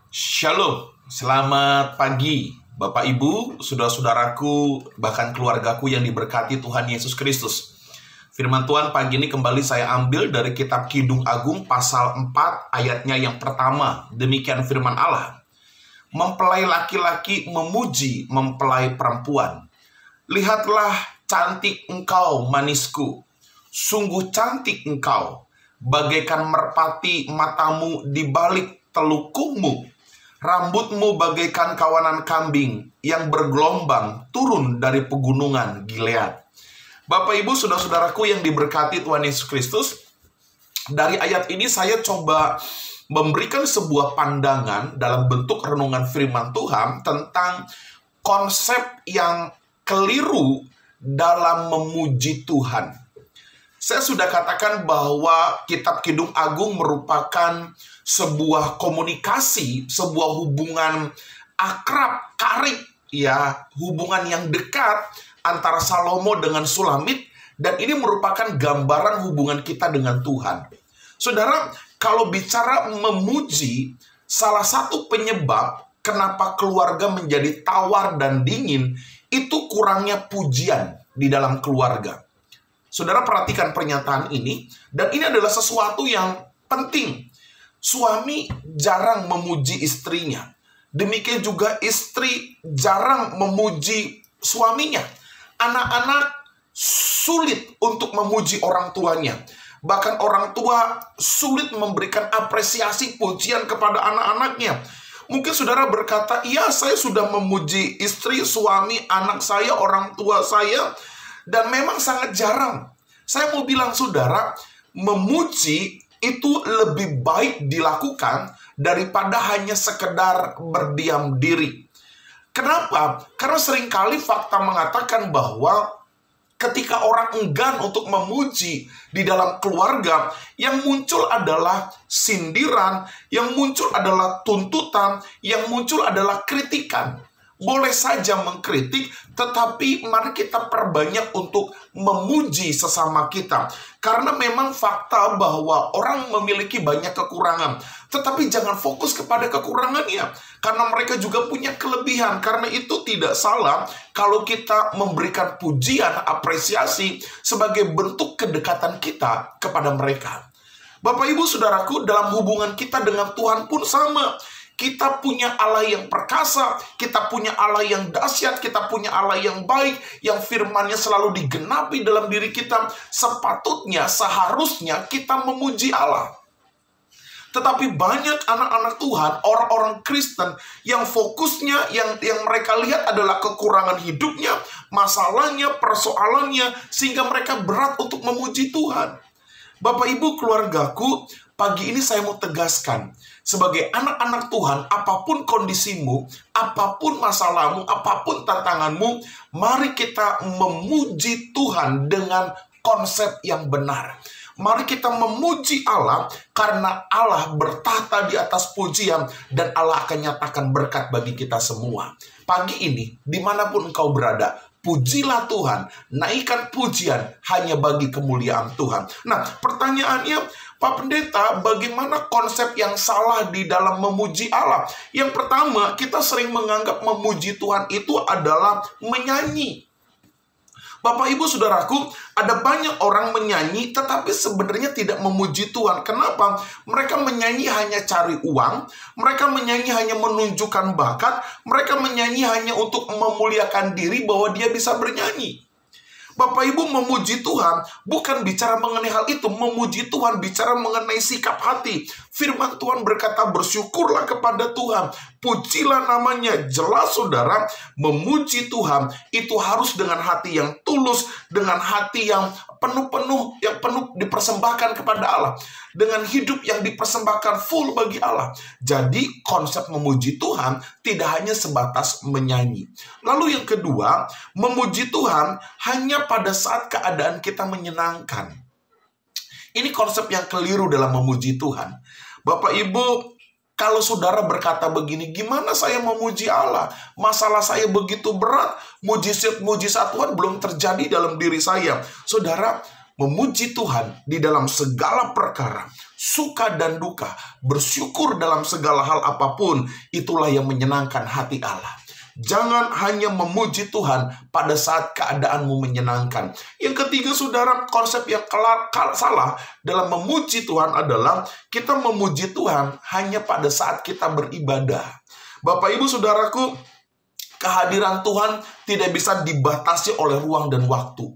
Shalom, selamat pagi Bapak Ibu, saudara-saudaraku, bahkan keluargaku yang diberkati Tuhan Yesus Kristus. Firman Tuhan pagi ini kembali saya ambil dari kitab Kidung Agung pasal 4 ayatnya yang pertama. Demikian firman Allah. Mempelai laki-laki memuji mempelai perempuan. Lihatlah cantik engkau manisku, sungguh cantik engkau, bagaikan merpati matamu di balik telukungmu. Rambutmu bagaikan kawanan kambing yang bergelombang turun dari pegunungan Gilead. Bapak Ibu saudara-saudaraku yang diberkati Tuhan Yesus Kristus, dari ayat ini saya coba memberikan sebuah pandangan dalam bentuk renungan firman Tuhan tentang konsep yang keliru dalam memuji Tuhan. Saya sudah katakan bahwa kitab Kidung Agung merupakan sebuah komunikasi, sebuah hubungan akrab, karib, ya, hubungan yang dekat antara Salomo dengan Sulamit, dan ini merupakan gambaran hubungan kita dengan Tuhan. Saudara, kalau bicara memuji, salah satu penyebab kenapa keluarga menjadi tawar dan dingin, itu kurangnya pujian di dalam keluarga. Saudara perhatikan pernyataan ini, dan ini adalah sesuatu yang penting. Suami jarang memuji istrinya. Demikian juga istri jarang memuji suaminya. Anak-anak sulit untuk memuji orang tuanya. Bahkan orang tua sulit memberikan apresiasi pujian kepada anak-anaknya. Mungkin saudara berkata, iya saya sudah memuji istri, suami, anak saya, orang tua saya, dan memang sangat jarang. Saya mau bilang saudara, memuji itu lebih baik dilakukan daripada hanya sekedar berdiam diri. Kenapa? Karena seringkali fakta mengatakan bahwa ketika orang enggan untuk memuji di dalam keluarga, yang muncul adalah sindiran, yang muncul adalah tuntutan, yang muncul adalah kritikan. Boleh saja mengkritik, tetapi mari kita perbanyak untuk memuji sesama kita. Karena memang fakta bahwa orang memiliki banyak kekurangan. Tetapi jangan fokus kepada kekurangannya. Karena mereka juga punya kelebihan. Karena itu tidak salah kalau kita memberikan pujian, apresiasi sebagai bentuk kedekatan kita kepada mereka. Bapak Ibu Saudaraku, dalam hubungan kita dengan Tuhan pun sama. Kita punya Allah yang perkasa, kita punya Allah yang dahsyat, kita punya Allah yang baik, yang firman-Nya selalu digenapi dalam diri kita. Sepatutnya, seharusnya kita memuji Allah. Tetapi banyak anak-anak Tuhan, orang-orang Kristen, yang fokusnya, yang mereka lihat adalah kekurangan hidupnya, masalahnya, persoalannya, sehingga mereka berat untuk memuji Tuhan. Bapak Ibu keluargaku, pagi ini saya mau tegaskan, sebagai anak-anak Tuhan, apapun kondisimu, apapun masalahmu, apapun tantanganmu, mari kita memuji Tuhan dengan konsep yang benar. Mari kita memuji Allah, karena Allah bertahta di atas pujian, dan Allah akan nyatakan berkat bagi kita semua. Pagi ini, dimanapun engkau berada, pujilah Tuhan, naikkan pujian hanya bagi kemuliaan Tuhan. Nah, pertanyaannya, Pak Pendeta, bagaimana konsep yang salah di dalam memuji Allah? Yang pertama, kita sering menganggap memuji Tuhan itu adalah menyanyi. Bapak Ibu Saudaraku, ada banyak orang menyanyi tetapi sebenarnya tidak memuji Tuhan. Kenapa? Mereka menyanyi hanya cari uang, mereka menyanyi hanya menunjukkan bakat, mereka menyanyi hanya untuk memuliakan diri bahwa dia bisa bernyanyi. Bapak Ibu, memuji Tuhan bukan bicara mengenai hal itu. Memuji Tuhan bicara mengenai sikap hati. Firman Tuhan berkata, bersyukurlah kepada Tuhan, pujilah namanya. Jelas saudara, memuji Tuhan itu harus dengan hati yang tulus, dengan hati yang penuh dipersembahkan kepada Allah, dengan hidup yang dipersembahkan full bagi Allah. Jadi konsep memuji Tuhan tidak hanya sebatas menyanyi. Lalu yang kedua, memuji Tuhan hanya pada saat keadaan kita menyenangkan. Ini konsep yang keliru dalam memuji Tuhan. Bapak Ibu, kalau saudara berkata begini, gimana saya memuji Allah? Masalah saya begitu berat, mujizat Tuhan belum terjadi dalam diri saya. Saudara, memuji Tuhan di dalam segala perkara, suka dan duka, bersyukur dalam segala hal apapun, itulah yang menyenangkan hati Allah. Jangan hanya memuji Tuhan pada saat keadaanmu menyenangkan. Yang ketiga, saudara, konsep yang salah dalam memuji Tuhan adalah kita memuji Tuhan hanya pada saat kita beribadah. Bapak, Ibu, saudaraku, kehadiran Tuhan tidak bisa dibatasi oleh ruang dan waktu.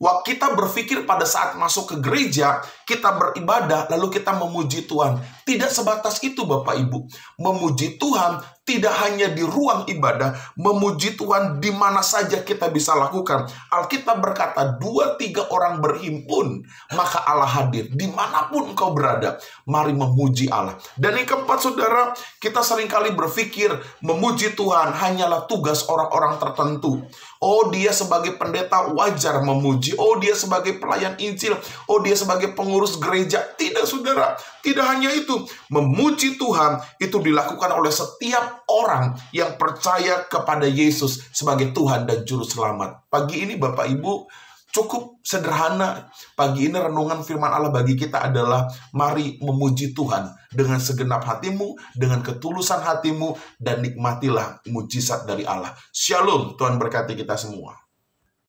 Kita berpikir pada saat masuk ke gereja, kita beribadah, lalu kita memuji Tuhan. Tidak sebatas itu, Bapak Ibu. Memuji Tuhan tidak hanya di ruang ibadah, memuji Tuhan di mana saja kita bisa lakukan. Alkitab berkata, 2-3 orang berhimpun, maka Allah hadir. Dimanapun engkau berada, mari memuji Allah. Dan yang keempat, saudara, kita seringkali berpikir memuji Tuhan hanyalah tugas orang-orang tertentu. Oh, dia sebagai pendeta wajar memuji. Oh, dia sebagai pelayan Injil. Oh, dia sebagai pengurus gereja. Tidak, saudara. Tidak hanya itu. Memuji Tuhan itu dilakukan oleh setiap orang yang percaya kepada Yesus sebagai Tuhan dan Juru Selamat. Pagi ini, Bapak Ibu, cukup sederhana. Pagi ini renungan firman Allah bagi kita adalah mari memuji Tuhan dengan segenap hatimu, dengan ketulusan hatimu, dan nikmatilah mujizat dari Allah. Shalom, Tuhan berkati kita semua.